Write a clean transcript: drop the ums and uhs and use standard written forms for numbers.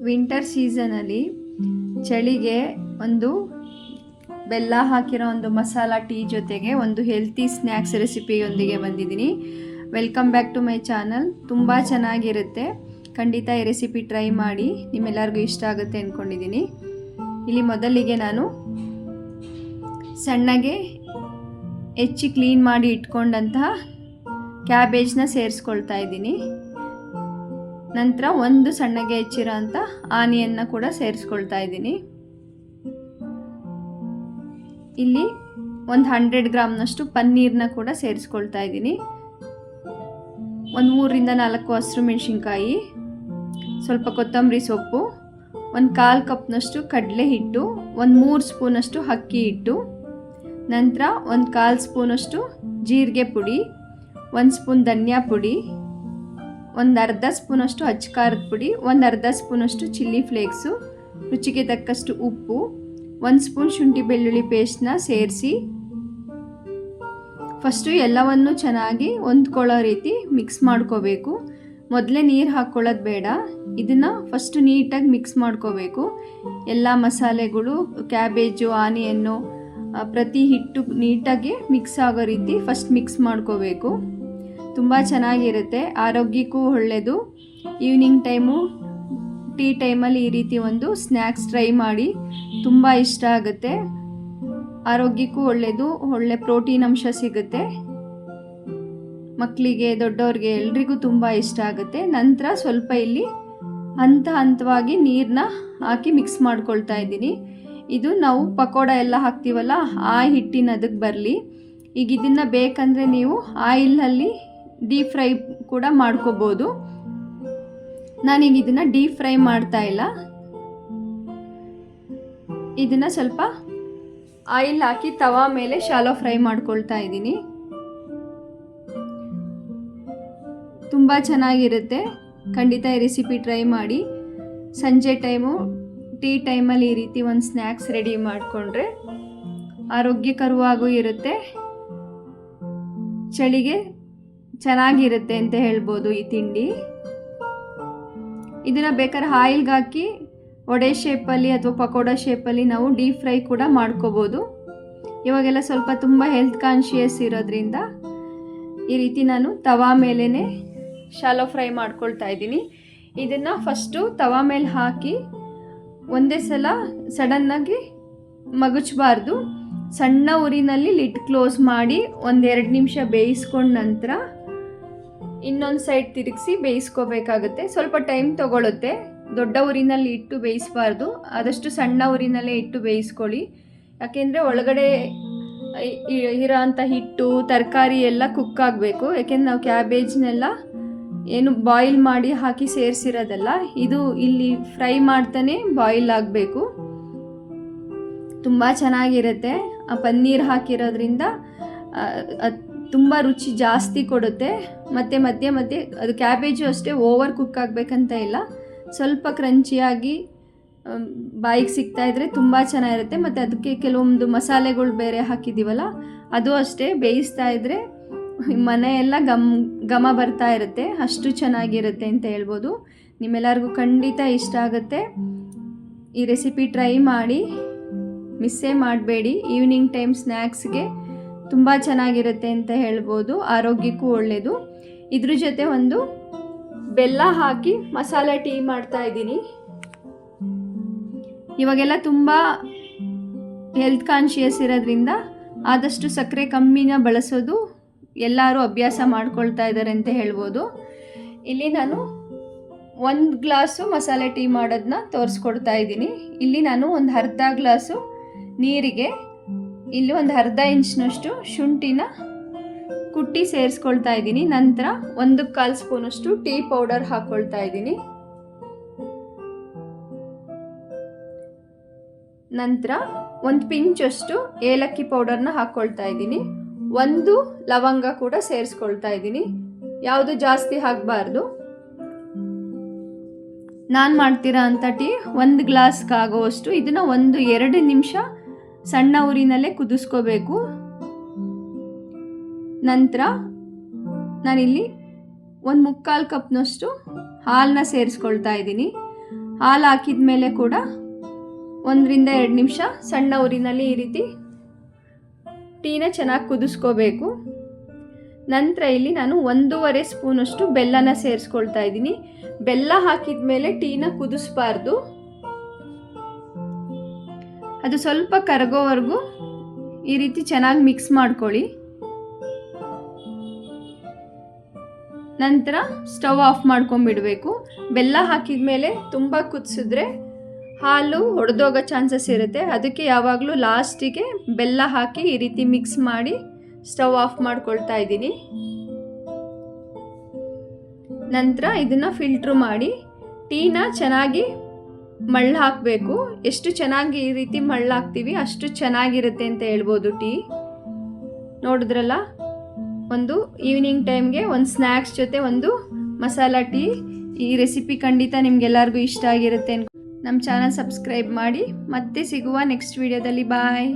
Winter ಸೀಸನಲ್ಲಿ ಚಳಿಗೆ ಒಂದು ಬೆಲ್ಲ ಹಾಕಿರೋ ಒಂದು ಮಸಾಲ ಟೀ ಜೊತೆಗೆ ಒಂದು ಹೆಲ್ತಿ ಸ್ನ್ಯಾಕ್ಸ್ ರೆಸಿಪಿಯೊಂದಿಗೆ ಬಂದಿದ್ದೀನಿ. Welcome back to my channel. ತುಂಬ ಚೆನ್ನಾಗಿರುತ್ತೆ, ಖಂಡಿತ ಈ ರೆಸಿಪಿ ಟ್ರೈ ಮಾಡಿ, ನಿಮ್ಮೆಲ್ಲರಿಗೂ ಇಷ್ಟ ಆಗುತ್ತೆ ಅಂದ್ಕೊಂಡಿದ್ದೀನಿ. ಇಲ್ಲಿ ಮೊದಲಿಗೆ ನಾನು ಸಣ್ಣಗೆ ಹೆಚ್ಚಿ ಕ್ಲೀನ್ ಮಾಡಿ ಇಟ್ಕೊಂಡಂತಹ ಕ್ಯಾಬೇಜ್ನ ಸೇರಿಸ್ಕೊಳ್ತಾ ಇದ್ದೀನಿ. ನಂತರ ಒಂದು ಸಣ್ಣಗೆ ಹೆಚ್ಚಿರೋ ಅಂಥ ಆನಿಯನ್ನ ಕೂಡ ಸೇರಿಸ್ಕೊಳ್ತಾ ಇದ್ದೀನಿ. ಇಲ್ಲಿ ಒಂದು 100 ಗ್ರಾಮ್ನಷ್ಟು ಪನ್ನೀರನ್ನ ಕೂಡ ಸೇರಿಸ್ಕೊಳ್ತಾ ಇದ್ದೀನಿ. ಒಂದು 3ರಿಂದ 4 ಹಸಿರು ಮೆಣಸಿನ್ಕಾಯಿ, ಸ್ವಲ್ಪ ಕೊತ್ತಂಬರಿ ಸೊಪ್ಪು, ಒಂದು 1/4 ಕಪ್ನಷ್ಟು ಕಡಲೆ ಹಿಟ್ಟು, ಒಂದು 3 ಸ್ಪೂನಷ್ಟು ಅಕ್ಕಿ ಹಿಟ್ಟು, ನಂತರ ಒಂದು 1/4 ಸ್ಪೂನಷ್ಟು ಜೀರಿಗೆ ಪುಡಿ, 1 ಸ್ಪೂನ್ ಧನಿಯಾ ಪುಡಿ, ಒಂದು ಅರ್ಧ ಸ್ಪೂನಷ್ಟು ಅಚ್ಚಕಾರದ ಪುಡಿ, ಒಂದು ಅರ್ಧ ಸ್ಪೂನಷ್ಟು ಚಿಲ್ಲಿ ಫ್ಲೇಕ್ಸು, ರುಚಿಗೆ ತಕ್ಕಷ್ಟು ಉಪ್ಪು, 1 ಸ್ಪೂನ್ ಶುಂಠಿ ಬೆಳ್ಳುಳ್ಳಿ ಪೇಸ್ಟ್ನ ಸೇರಿಸಿ ಫಸ್ಟು ಎಲ್ಲವನ್ನು ಚೆನ್ನಾಗಿ ಹೊಂದ್ಕೊಳ್ಳೋ ರೀತಿ ಮಿಕ್ಸ್ ಮಾಡ್ಕೋಬೇಕು. ಮೊದಲೇ ನೀರು ಹಾಕ್ಕೊಳ್ಳೋದು ಬೇಡ, ಇದನ್ನು ಫಸ್ಟು ನೀಟಾಗಿ ಮಿಕ್ಸ್ ಮಾಡ್ಕೋಬೇಕು. ಎಲ್ಲ ಮಸಾಲೆಗಳು, ಕ್ಯಾಬೇಜು, ಆನಿಯನ್ನು, ಪ್ರತಿ ಹಿಟ್ಟು ನೀಟಾಗಿ ಮಿಕ್ಸ್ ಆಗೋ ರೀತಿ ಫಸ್ಟ್ ಮಿಕ್ಸ್ ಮಾಡ್ಕೋಬೇಕು. ತುಂಬ ಚೆನ್ನಾಗಿರುತ್ತೆ, ಆರೋಗ್ಯಕ್ಕೂ ಒಳ್ಳೆಯದು. ಈವ್ನಿಂಗ್ ಟೈಮು, ಟೀ ಟೈಮಲ್ಲಿ ಈ ರೀತಿ ಒಂದು ಸ್ನ್ಯಾಕ್ಸ್ ಟ್ರೈ ಮಾಡಿ, ತುಂಬ ಇಷ್ಟ ಆಗುತ್ತೆ. ಆರೋಗ್ಯಕ್ಕೂ ಒಳ್ಳೆಯದು, ಒಳ್ಳೆ ಪ್ರೋಟೀನ್ ಅಂಶ ಸಿಗುತ್ತೆ. ಮಕ್ಕಳಿಗೆ, ದೊಡ್ಡವ್ರಿಗೆ ಎಲ್ರಿಗೂ ತುಂಬ ಇಷ್ಟ ಆಗುತ್ತೆ. ನಂತರ ಸ್ವಲ್ಪ ಇಲ್ಲಿ ಹಂತವಾಗಿ ನೀರನ್ನ ಹಾಕಿ ಮಿಕ್ಸ್ ಮಾಡ್ಕೊಳ್ತಾ ಇದ್ದೀನಿ. ಇದು ನಾವು ಪಕೋಡ ಎಲ್ಲ ಹಾಕ್ತೀವಲ್ಲ, ಆ ಹಿಟ್ಟಿನ ಅದಕ್ಕೆ ಬರಲಿ. ಈಗ ಇದನ್ನು ಬೇಕಂದರೆ ನೀವು ಆಯಿಲಲ್ಲಿ ಡೀಪ್ ಫ್ರೈ ಕೂಡ ಮಾಡ್ಕೋಬೋದು. ನಾನೀಗ ಇದನ್ನು ಡೀಪ್ ಫ್ರೈ ಮಾಡ್ತಾ ಇಲ್ಲ, ಇದನ್ನು ಸ್ವಲ್ಪ ಆಯಿಲ್ ಹಾಕಿ ತವಾ ಮೇಲೆ ಶಾಲೋ ಫ್ರೈ ಮಾಡ್ಕೊಳ್ತಾ ಇದ್ದೀನಿ. ತುಂಬ ಚೆನ್ನಾಗಿರುತ್ತೆ, ಖಂಡಿತ ಈ ರೆಸಿಪಿ ಟ್ರೈ ಮಾಡಿ. ಸಂಜೆ ಟೈಮು, ಟೀ ಟೈಮಲ್ಲಿ ಈ ರೀತಿ ಒಂದು ಸ್ನ್ಯಾಕ್ಸ್ ರೆಡಿ ಮಾಡಿಕೊಂಡ್ರೆ ಆರೋಗ್ಯಕರವಾಗೂ ಇರುತ್ತೆ, ಚಳಿಗೆ ಚೆನ್ನಾಗಿರುತ್ತೆ ಅಂತ ಹೇಳ್ಬೋದು ಈ ತಿಂಡಿ. ಇದನ್ನು ಬೇಕಾದ್ರೆ ಆಯಿಲ್ಗೆ ಹಾಕಿ ವಡೆ ಶೇಪಲ್ಲಿ ಅಥವಾ ಪಕೋಡ ಶೇಪಲ್ಲಿ ನಾವು ಡೀಪ್ ಫ್ರೈ ಕೂಡ ಮಾಡ್ಕೋಬೋದು. ಇವಾಗೆಲ್ಲ ಸ್ವಲ್ಪ ತುಂಬ ಹೆಲ್ತ್ ಕಾನ್ಶಿಯಸ್ ಇರೋದ್ರಿಂದ ಈ ರೀತಿ ನಾನು ತವಾ ಮೇಲೇ ಶಾಲೋ ಫ್ರೈ ಮಾಡ್ಕೊಳ್ತಾ ಇದ್ದೀನಿ. ಇದನ್ನು ಫಸ್ಟು ತವಾ ಮೇಲೆ ಹಾಕಿ ಒಂದೇ ಸಲ ಸಡನ್ನಾಗಿ ಮಗುಚಬಾರ್ದು. ಸಣ್ಣ ಉರಿನಲ್ಲಿ ಲಿಡ್ ಕ್ಲೋಸ್ ಮಾಡಿ 1-2 ನಿಮಿಷ ಬೇಯಿಸ್ಕೊಂಡ ನಂತರ ಇನ್ನೊಂದು ಸೈಡ್ ತಿರುಗಿಸಿ ಬೇಯಿಸ್ಕೋಬೇಕಾಗುತ್ತೆ. ಸ್ವಲ್ಪ ಟೈಮ್ ತೊಗೊಳುತ್ತೆ, ದೊಡ್ಡ ಉರಿನಲ್ಲಿ ಇಟ್ಟು ಬೇಯಿಸಬಾರ್ದು, ಆದಷ್ಟು ಸಣ್ಣ ಉರಿನಲ್ಲೇ ಇಟ್ಟು ಬೇಯಿಸ್ಕೊಳ್ಳಿ. ಯಾಕೆಂದರೆ ಒಳಗಡೆ ಇರೋ ಅಂಥ ಹಿಟ್ಟು, ತರಕಾರಿ ಎಲ್ಲ ಕುಕ್ ಆಗಬೇಕು. ಯಾಕೆಂದ್ರೆ ನಾವು ಕ್ಯಾಬೇಜ್ನೆಲ್ಲ ಏನು ಬಾಯ್ಲ್ ಮಾಡಿ ಹಾಕಿ ಸೇರಿಸಿರೋದಲ್ಲ, ಇದು ಇಲ್ಲಿ ಫ್ರೈ ಮಾಡ್ತಾನೆ ಬಾಯ್ಲ್ ಆಗಬೇಕು. ತುಂಬ ಚೆನ್ನಾಗಿರುತ್ತೆ, ಆ ಪನ್ನೀರ್ ಹಾಕಿರೋದ್ರಿಂದ ತುಂಬ ರುಚಿ ಜಾಸ್ತಿ ಕೊಡುತ್ತೆ. ಮತ್ತು ಮಧ್ಯೆ ಅದು ಕ್ಯಾಬೇಜು ಅಷ್ಟೇ ಓವರ್ ಕುಕ್ ಆಗಬೇಕಂತ ಇಲ್ಲ, ಸ್ವಲ್ಪ ಕ್ರಂಚಿಯಾಗಿ ಬಾಯಿಗೆ ಸಿಗ್ತಾಯಿದ್ರೆ ತುಂಬ ಚೆನ್ನಾಗಿರುತ್ತೆ. ಮತ್ತು ಅದಕ್ಕೆ ಕೆಲವೊಂದು ಮಸಾಲೆಗಳು ಬೇರೆ ಹಾಕಿದ್ದೀವಲ್ಲ, ಅದು ಅಷ್ಟೇ ಬೇಯಿಸ್ತಾ ಇದ್ದರೆ ಮನೆಯೆಲ್ಲ ಘಮ ಬರ್ತಾ ಇರುತ್ತೆ, ಅಷ್ಟು ಚೆನ್ನಾಗಿರುತ್ತೆ ಅಂತ ಹೇಳ್ಬೋದು. ನಿಮ್ಮೆಲ್ಲರಿಗೂ ಖಂಡಿತ ಇಷ್ಟ ಆಗುತ್ತೆ. ಈ ರೆಸಿಪಿ ಟ್ರೈ ಮಾಡಿ, ಮಿಸ್ಸೇ ಮಾಡಬೇಡಿ. ಈವ್ನಿಂಗ್ ಟೈಮ್ ಸ್ನ್ಯಾಕ್ಸ್ಗೆ ತುಂಬ ಚೆನ್ನಾಗಿರುತ್ತೆ ಅಂತ ಹೇಳ್ಬೋದು, ಆರೋಗ್ಯಕ್ಕೂ ಒಳ್ಳೆಯದು. ಇದ್ರ ಜೊತೆ ಒಂದು ಬೆಲ್ಲ ಹಾಕಿ ಮಸಾಲೆ ಟೀ ಮಾಡ್ತಾ ಇದ್ದೀನಿ. ಇವಾಗೆಲ್ಲ ತುಂಬ ಹೆಲ್ತ್ ಕಾನ್ಶಿಯಸ್ ಇರೋದ್ರಿಂದ ಆದಷ್ಟು ಸಕ್ಕರೆ ಕಮ್ಮಿನ ಬಳಸೋದು ಎಲ್ಲರೂ ಅಭ್ಯಾಸ ಮಾಡ್ಕೊಳ್ತಾ ಇದ್ದಾರೆ ಅಂತ ಹೇಳ್ಬೋದು. ಇಲ್ಲಿ ನಾನು 1 ಗ್ಲಾಸು ಮಸಾಲೆ ಟೀ ಮಾಡೋದನ್ನ ತೋರಿಸ್ಕೊಡ್ತಾ ಇದ್ದೀನಿ. ಇಲ್ಲಿ ನಾನು ಒಂದು ಅರ್ಧ ಗ್ಲಾಸು ನೀರಿಗೆ ಇಲ್ಲಿ ಒಂದು ಅರ್ಧ ಇಂಚ್ನಷ್ಟು ಶುಂಠಿನ ಕುಟ್ಟಿ ಸೇರಿಸ್ಕೊಳ್ತಾ ಇದ್ದೀನಿ. ನಂತರ 1/4 ಸ್ಪೂನಷ್ಟು ಟೀ ಪೌಡರ್ ಹಾಕ್ಕೊಳ್ತಾ ಇದ್ದೀನಿ. ನಂತರ 1 ಪಿಂಚಷ್ಟು ಏಲಕ್ಕಿ ಪೌಡರ್ನ ಹಾಕ್ಕೊಳ್ತಾ ಇದ್ದೀನಿ. 1 ಲವಂಗ ಕೂಡ ಸೇರಿಸ್ಕೊಳ್ತಾ ಇದ್ದೀನಿ, ಯಾವುದು ಜಾಸ್ತಿ ಹಾಕಬಾರ್ದು. ನಾನು ಮಾಡ್ತಿರೋ ಅಂಥ ಟೀ 1 ಗ್ಲಾಸ್ಗೆ ಆಗೋವಷ್ಟು. ಇದನ್ನು 1-2 ನಿಮಿಷ ಸಣ್ಣ ಉರಿನಲ್ಲೇ ಕುದಿಸ್ಕೋಬೇಕು. ನಂತರ ನಾನಿಲ್ಲಿ 1/4 ಕಪ್ನಷ್ಟು ಹಾಲನ್ನ ಸೇರಿಸ್ಕೊಳ್ತಾ ಇದ್ದೀನಿ. ಹಾಲು ಹಾಕಿದ ಮೇಲೆ ಕೂಡ 1 ರಿಂದ 2 ನಿಮಿಷ ಸಣ್ಣ ಉರಿನಲ್ಲಿ ಈ ರೀತಿ ಟೀನ ಚೆನ್ನಾಗಿ ಕುದಿಸ್ಕೋಬೇಕು. ನಂತರ ಇಲ್ಲಿ ನಾನು 1.5 ಸ್ಪೂನಷ್ಟು ಬೆಲ್ಲನ ಸೇರಿಸ್ಕೊಳ್ತಾ ಇದ್ದೀನಿ. ಬೆಲ್ಲ ಹಾಕಿದ ಮೇಲೆ ಟೀನ ಕುದಿಸ್ಬಾರ್ದು, ಅದು ಸ್ವಲ್ಪ ಕರಗೋವರೆಗೂ ಈ ರೀತಿ ಚೆನ್ನಾಗಿ ಮಿಕ್ಸ್ ಮಾಡ್ಕೊಳ್ಳಿ. ನಂತರ ಸ್ಟವ್ ಆಫ್ ಮಾಡ್ಕೊಂಡ್ಬಿಡಬೇಕು. ಬೆಲ್ಲ ಹಾಕಿದ ಮೇಲೆ ತುಂಬ ಕುದಿಸಿದ್ರೆ ಹಾಲು ಒಡೆದೋಗೋ ಚಾನ್ಸಸ್ ಇರುತ್ತೆ. ಅದಕ್ಕೆ ಯಾವಾಗಲೂ ಲಾಸ್ಟಿಗೆ ಬೆಲ್ಲ ಹಾಕಿ ಈ ರೀತಿ ಮಿಕ್ಸ್ ಮಾಡಿ ಸ್ಟವ್ ಆಫ್ ಮಾಡ್ಕೊಳ್ತಾ ಇದ್ದೀನಿ. ನಂತರ ಇದನ್ನು ಫಿಲ್ಟ್ರು ಮಾಡಿ ಟೀನ ಚೆನ್ನಾಗಿ ಮಳ್ಳು ಹಾಕಬೇಕು. ಎಷ್ಟು ಚೆನ್ನಾಗಿ ಈ ರೀತಿ ಮಳ್ಳು ಹಾಕ್ತೀವಿ ಅಷ್ಟು ಚೆನ್ನಾಗಿರುತ್ತೆ ಅಂತ ಹೇಳ್ಬೋದು ಟೀ. ನೋಡಿದ್ರಲ್ಲ, ಒಂದು ಈವ್ನಿಂಗ್ ಟೈಮ್ಗೆ ಒಂದು ಸ್ನ್ಯಾಕ್ಸ್ ಜೊತೆ ಒಂದು ಮಸಾಲ ಟೀ. ಈ ರೆಸಿಪಿ ಖಂಡಿತ ನಿಮ್ಗೆಲ್ಲರಿಗೂ ಇಷ್ಟ ಆಗಿರುತ್ತೆ. ನಮ್ಮ ಚಾನಲ್ ಸಬ್ಸ್ಕ್ರೈಬ್ ಮಾಡಿ. ಮತ್ತೆ ಸಿಗುವ ನೆಕ್ಸ್ಟ್ ವಿಡಿಯೋದಲ್ಲಿ. ಬಾಯ್.